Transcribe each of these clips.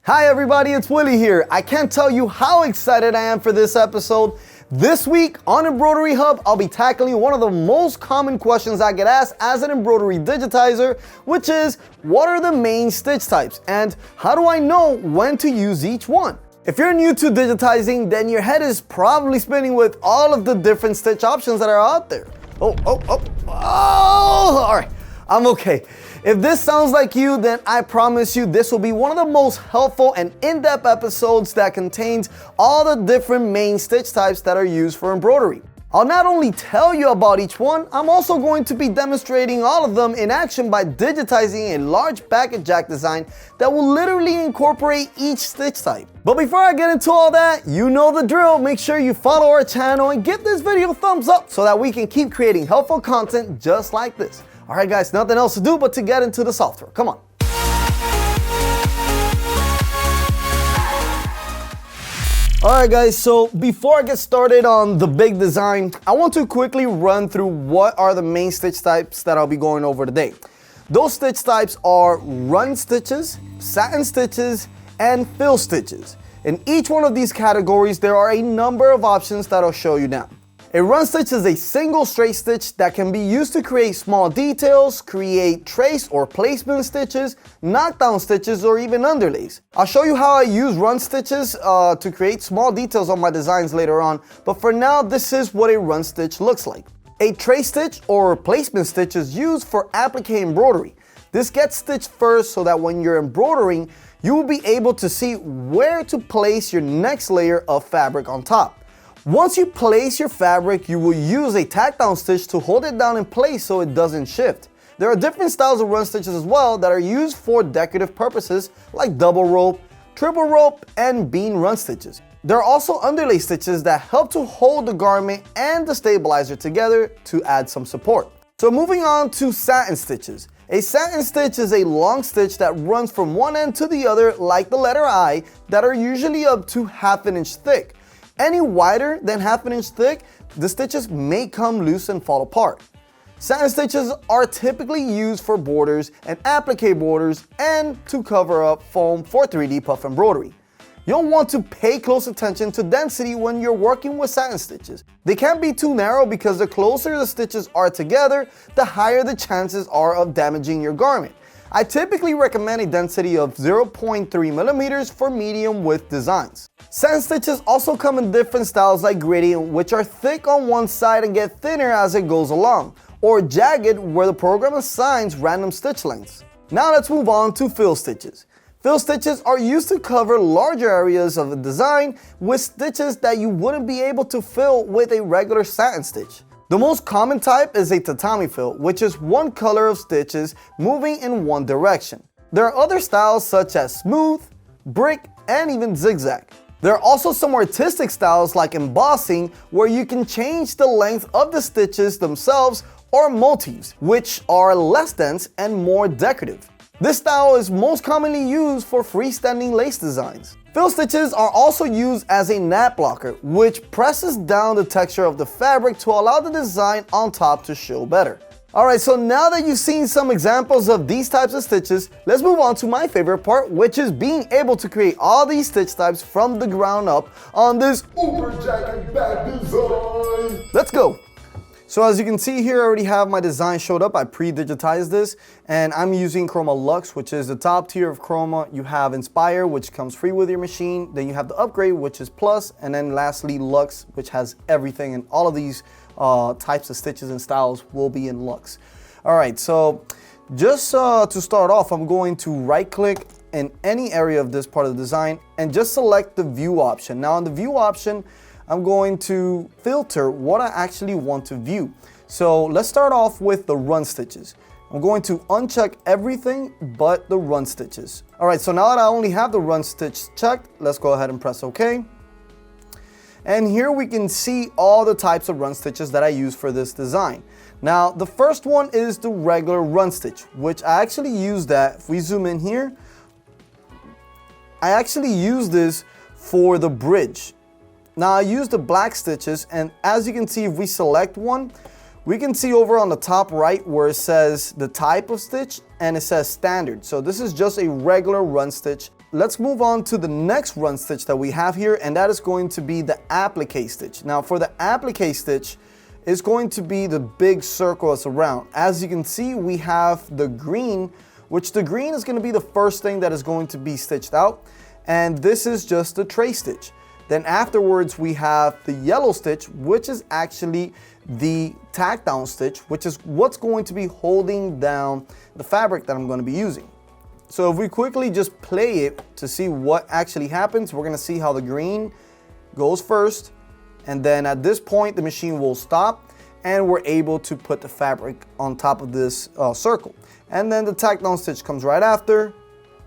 Hi everybody, it's Willy here. I can't tell you how excited I am for this episode. This week on Embroidery Hub, I'll be tackling one of the most common questions I get asked as an embroidery digitizer, which is, what are the main stitch types and how do I know when to use each one? If you're new to digitizing, then your head is probably spinning with all of the different stitch options that are out there. All right, I'm okay. If this sounds like you, then I promise you this will be one of the most helpful and in-depth episodes that contains all the different main stitch types that are used for embroidery. I'll not only tell you about each one, I'm also going to be demonstrating all of them in action by digitizing a large packet jack design that will literally incorporate each stitch type. But before I get into all that, you know the drill. Make sure you follow our channel and give this video a thumbs up so that we can keep creating helpful content just like this. All right guys, nothing else to do but to get into the software. Come on. All right guys, so before I get started on the big design, I want to quickly run through what are the main stitch types that I'll be going over today. Those stitch types are run stitches, satin stitches, and fill stitches. In each one of these categories, there are a number of options that I'll show you now. A run stitch is a single straight stitch that can be used to create small details, create trace or placement stitches, knockdown stitches, or even underlays. I'll show you how I use run stitches to create small details on my designs later on, but for now, this is what a run stitch looks like. A trace stitch or placement stitch is used for applique embroidery. This gets stitched first so that when you're embroidering, you will be able to see where to place your next layer of fabric on top. Once you place your fabric, you will use a tack down stitch to hold it down in place so it doesn't shift. There are different styles of run stitches as well that are used for decorative purposes like double rope, triple rope, and bean run stitches. There are also underlay stitches that help to hold the garment and the stabilizer together to add some support. So moving on to satin stitches. A satin stitch is a long stitch that runs from one end to the other like the letter I that are usually up to half an inch thick. Any wider than half an inch thick, the stitches may come loose and fall apart. Satin stitches are typically used for borders and applique borders and to cover up foam for 3D puff embroidery. You'll want to pay close attention to density when you're working with satin stitches. They can't be too narrow because the closer the stitches are together, the higher the chances are of damaging your garment. I typically recommend a density of 0.3 millimeters for medium width designs. Satin stitches also come in different styles like gradient, which are thick on one side and get thinner as it goes along, or jagged, where the program assigns random stitch lengths. Now let's move on to fill stitches. Fill stitches are used to cover larger areas of a design with stitches that you wouldn't be able to fill with a regular satin stitch. The most common type is a tatami fill, which is one color of stitches moving in one direction. There are other styles such as smooth, brick, and even zigzag. There are also some artistic styles like embossing, where you can change the length of the stitches themselves, or motifs, which are less dense and more decorative. This style is most commonly used for freestanding lace designs. Fill stitches are also used as a nap blocker, which presses down the texture of the fabric to allow the design on top to show better. Alright, so now that you've seen some examples of these types of stitches, let's move on to my favorite part, which is being able to create all these stitch types from the ground up on this uber jacket bag design. Let's go! So as you can see here, I already have my design showed up. I pre-digitized this and I'm using Chroma Luxe, which is the top tier of Chroma. You have Inspire, which comes free with your machine. Then you have the Upgrade, which is Plus. And then lastly, Luxe, which has everything. And all of these types of stitches and styles will be in Luxe. All right, so just to start off, I'm going to right click in any area of this part of the design and just select the view option. Now in the view option, I'm going to filter what I actually want to view. So let's start off with the run stitches. I'm going to uncheck everything but the run stitches. All right, so now that I only have the run stitch checked, let's go ahead and press OK. And here we can see all the types of run stitches that I use for this design. Now, the first one is the regular run stitch, which I actually use that. If we zoom in here, I actually use this for the bridge. Now I use the black stitches, and as you can see, if we select one, we can see over on the top right where it says the type of stitch and it says standard. So this is just a regular run stitch. let's move on to the next run stitch that we have here, and that is going to be the applique stitch. Now for the applique stitch, it's going to be the big circle that's around. As you can see, we have the green, which the green is going to be the first thing that is going to be stitched out, and this is just the tray stitch. Then afterwards we have the yellow stitch, which is actually the tack down stitch, which is what's going to be holding down the fabric that I'm going to be using. So if we quickly just play it to see what actually happens, we're going to see how the green goes first, and then at this point the machine will stop and we're able to put the fabric on top of this circle. And then the tack down stitch comes right after,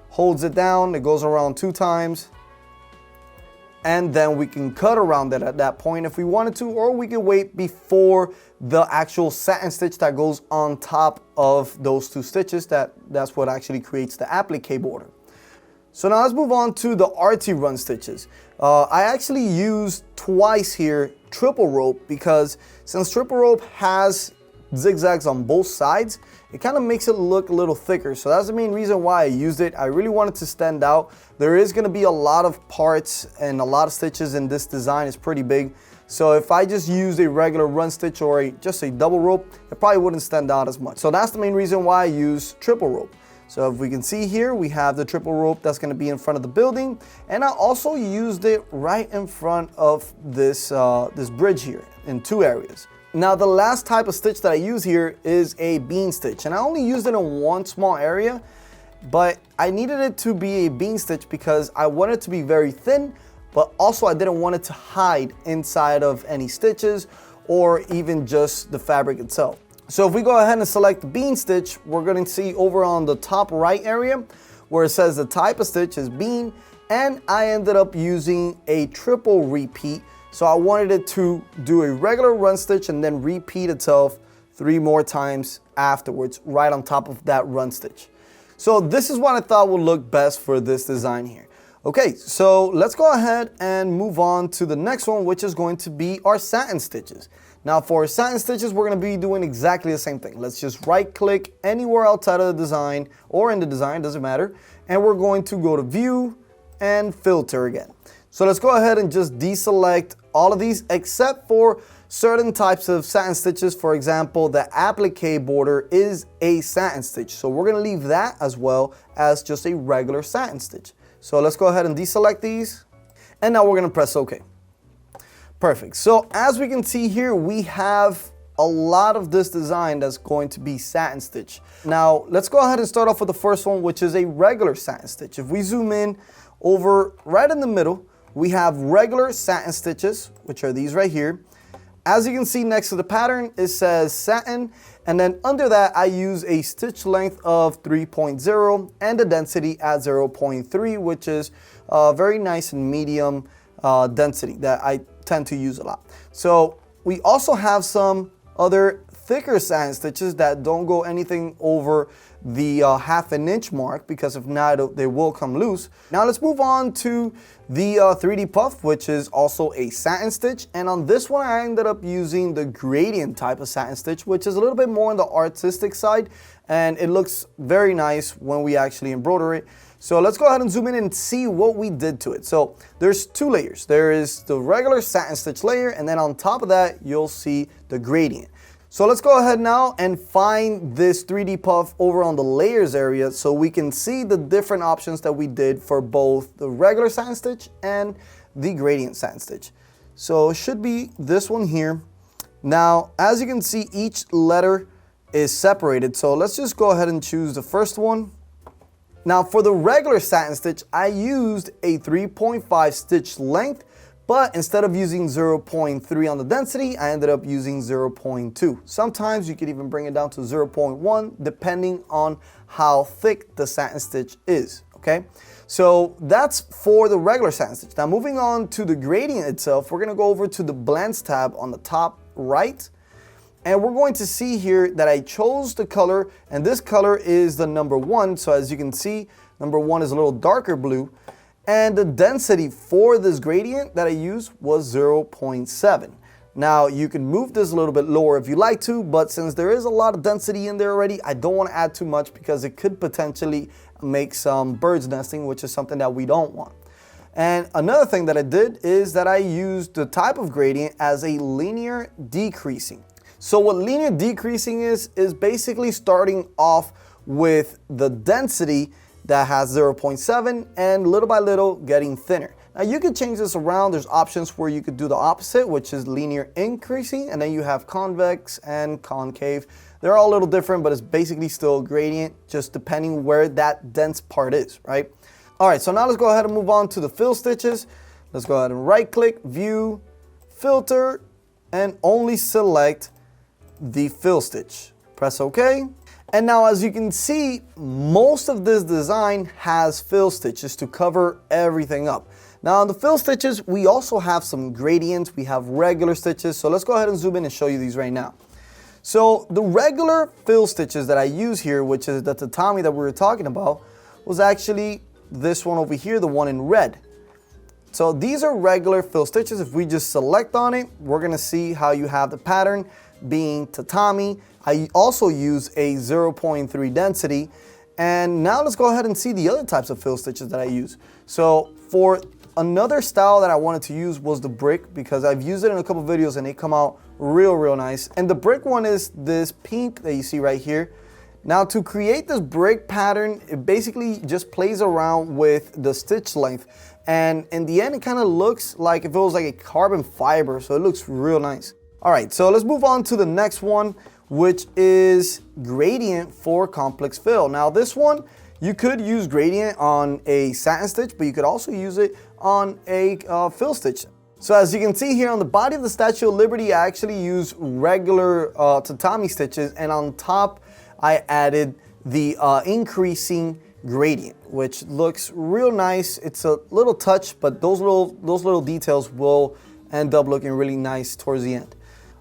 holds it down, it goes around 2 times, and then we can cut around it at that point if we wanted to, or we can wait before the actual satin stitch that goes on top of those 2 stitches. That's what actually creates the applique border. So now let's move on to the RT run stitches. I actually used twice here triple rope, because since triple rope has zigzags on both sides, it kind of makes it look a little thicker. So that's the main reason why I used it. I really wanted to stand out. There is going to be a lot of parts and a lot of stitches in this design. It's pretty big. So if I just used a regular run stitch or just a double rope, it probably wouldn't stand out as much. So that's the main reason why I use triple rope. So if we can see here, we have the triple rope that's going to be in front of the building, and I also used it right in front of this this bridge here in 2 areas. Now the last type of stitch that I use here is a bean stitch, and I only used it in 1 small area, but I needed it to be a bean stitch because I wanted it to be very thin, but also I didn't want it to hide inside of any stitches or even just the fabric itself. So if we go ahead and select the bean stitch, we're going to see over on the top right area where it says the type of stitch is bean, and I ended up using a triple repeat. So I wanted it to do a regular run stitch and then repeat itself 3 more times afterwards, right on top of that run stitch. So this is what I thought would look best for this design here. Okay, so let's go ahead and move on to the next one, which is going to be our satin stitches. Now for satin stitches, we're going to be doing exactly the same thing. Let's just right click anywhere outside of the design or in the design, doesn't matter. And we're going to go to view and filter again. So let's go ahead and just deselect all of these except for certain types of satin stitches. For example, the applique border is a satin stitch. So we're going to leave that as well as just a regular satin stitch. So let's go ahead and deselect these. And now we're going to press OK. Perfect. So as we can see here, we have a lot of this design that's going to be satin stitch. Now let's go ahead and start off with the first one, which is a regular satin stitch. If we zoom in over right in the middle, we have regular satin stitches, which are these right here. As you can see next to the pattern, it says satin, and then under that I use a stitch length of 3.0 and a density at 0.3, which is very nice and medium density that I tend to use a lot. So we also have some other thicker satin stitches that don't go anything over the 1/2 inch mark, because if not, they will come loose. Now let's move on to the 3D puff, which is also a satin stitch. And on this one, I ended up using the gradient type of satin stitch, which is a little bit more on the artistic side, and it looks very nice when we actually embroider it. So let's go ahead and zoom in and see what we did to it. So there's 2 layers. There is the regular satin stitch layer, and then on top of that, you'll see the gradient. So let's go ahead now and find this 3D puff over on the layers area so we can see the different options that we did for both the regular satin stitch and the gradient satin stitch. So it should be this one here. Now, as you can see, each letter is separated. So let's just go ahead and choose the first one. Now for the regular satin stitch, I used a 3.5 stitch length, but instead of using 0.3 on the density, I ended up using 0.2. Sometimes you could even bring it down to 0.1 depending on how thick the satin stitch is, okay? So that's for the regular satin stitch. Now moving on to the gradient itself, we're gonna go over to the blends tab on the top right. And we're going to see here that I chose the color, and this color is the number 1. So as you can see, number 1 is a little darker blue. And the density for this gradient that I used was 0.7. Now you can move this a little bit lower if you like to, but since there is a lot of density in there already, I don't want to add too much because it could potentially make some birds nesting, which is something that we don't want. And another thing that I did is that I used the type of gradient as a linear decreasing. So what linear decreasing is basically starting off with the density that has 0.7 and little by little getting thinner. Now you could change this around. There's options where you could do the opposite, which is linear increasing, and then you have convex and concave. They're all a little different, but it's basically still a gradient, just depending where that dense part is, right? All right, so now let's go ahead and move on to the fill stitches. Let's go ahead and right click, view, filter, and only select the fill stitch. Press OK. And now as you can see, most of this design has fill stitches to cover everything up. Now on the fill stitches, we also have some gradients. We have regular stitches. So let's go ahead and zoom in and show you these right now. So the regular fill stitches that I use here, which is the tatami that we were talking about, was actually this one over here, the one in red. So these are regular fill stitches. If we just select on it, we're gonna see how you have the pattern being tatami. I also use a 0.3 density. And now let's go ahead and see the other types of fill stitches that I use. So for another style that I wanted to use was the brick, because I've used it in a couple of videos and they come out real nice. And the brick one is this pink that you see right here. Now to create this brick pattern, it basically just plays around with the stitch length. And in the end, it kind of looks like if it was like a carbon fiber, so it looks real nice. All right, so let's move on to the next one, which is gradient for complex fill. Now this one, you could use gradient on a satin stitch, but you could also use it on a fill stitch. So as you can see here on the body of the Statue of Liberty, I actually use regular tatami stitches, and on top, I added the increasing gradient, which looks real nice. It's a little touch, but those little details will end up looking really nice towards the end.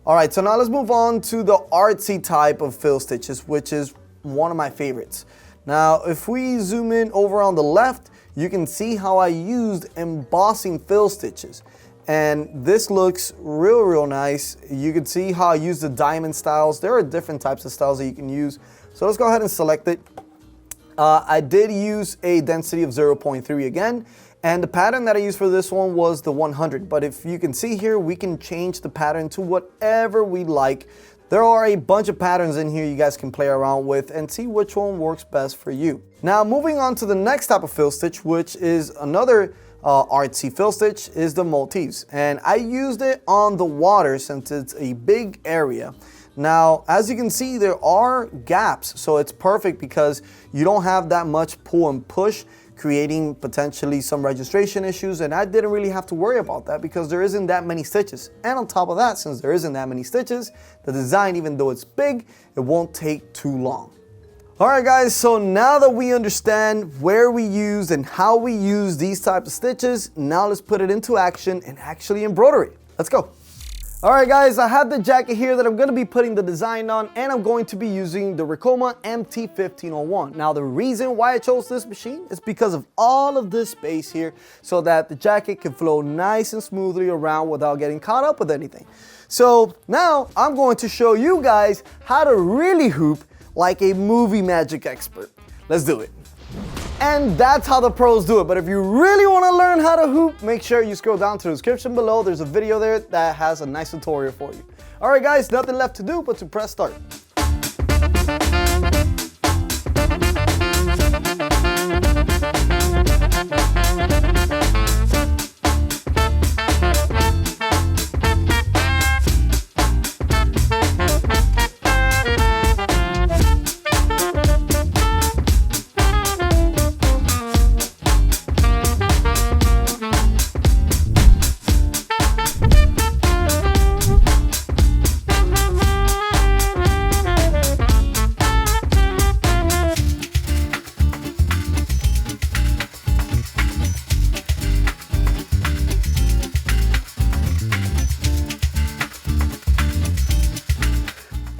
All right, so now let's move on to the artsy type of fill stitches, which is one of my favorites. Now, if we zoom in over on the left, you can see how I used embossing fill stitches. And this looks real nice. You can see how I use the diamond styles. There are different types of styles that you can use. So let's go ahead and select it. I did use a density of 0.3 again. And the pattern that I used for this one was the 100. But if you can see here, we can change the pattern to whatever we like. There are a bunch of patterns in here you guys can play around with and see which one works best for you. Now moving on to the next type of fill stitch, which is another artsy fill stitch, is the motifs. And I used it on the water since it's a big area. Now, as you can see, there are gaps, so it's perfect because you don't have that much pull and push, creating potentially some registration issues, and I didn't really have to worry about that because there isn't that many stitches. And on top of that, since there isn't that many stitches, the design, even though it's big, it won't take too long. All right guys, so now that we understand where we use and how we use these types of stitches, now let's put it into action and actually embroider it. Let's go. All right guys, I have the jacket here that I'm going to be putting the design on, and I'm going to be using the Chroma MT1501. Now the reason why I chose this machine is because of all of this space here, so that the jacket can flow nice and smoothly around without getting caught up with anything. So now I'm going to show you guys how to really hoop like a movie magic expert. Let's do it. And that's how the pros do it. But if you really want to learn how to hoop, make sure you scroll down to the description below. There's a video there that has a nice tutorial for you. All right guys, nothing left to do but to press start.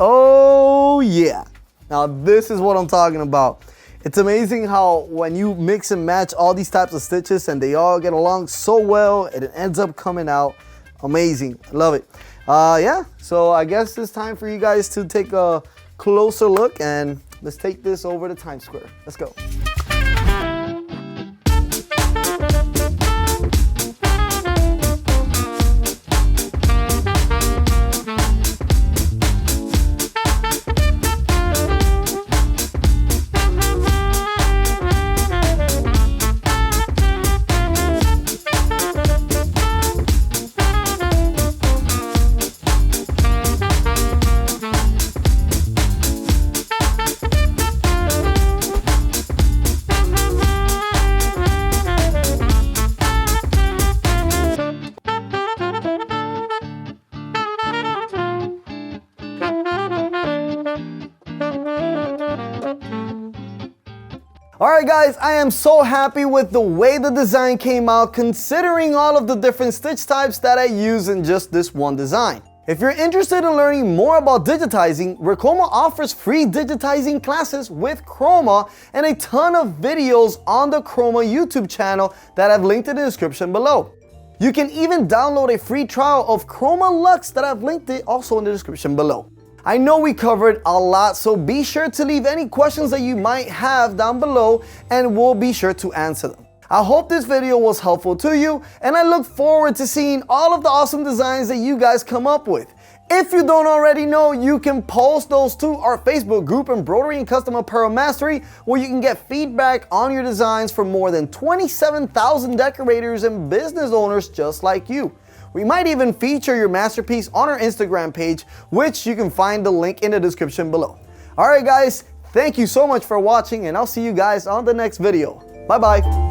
Oh yeah, now this is what I'm talking about. It's amazing how when you mix and match all these types of stitches and they all get along so well, and it ends up coming out amazing. I love it. Yeah, so I guess it's time for you guys to take a closer look, and let's take this over to Times Square. Let's go. Alright guys, I am so happy with the way the design came out considering all of the different stitch types that I use in just this one design. If you're interested in learning more about digitizing, Chroma offers free digitizing classes with Chroma and a ton of videos on the Chroma YouTube channel that I've linked in the description below. You can even download a free trial of Chroma Luxe that I've linked it also in the description below. I know we covered a lot, so be sure to leave any questions that you might have down below and we'll be sure to answer them. I hope this video was helpful to you and I look forward to seeing all of the awesome designs that you guys come up with. If you don't already know, you can post those to our Facebook group, Embroidery and Custom Apparel Mastery, where you can get feedback on your designs from more than 27,000 decorators and business owners just like you. We might even feature your masterpiece on our Instagram page, which you can find the link in the description below. Alright guys, thank you so much for watching and I'll see you guys on the next video. Bye bye.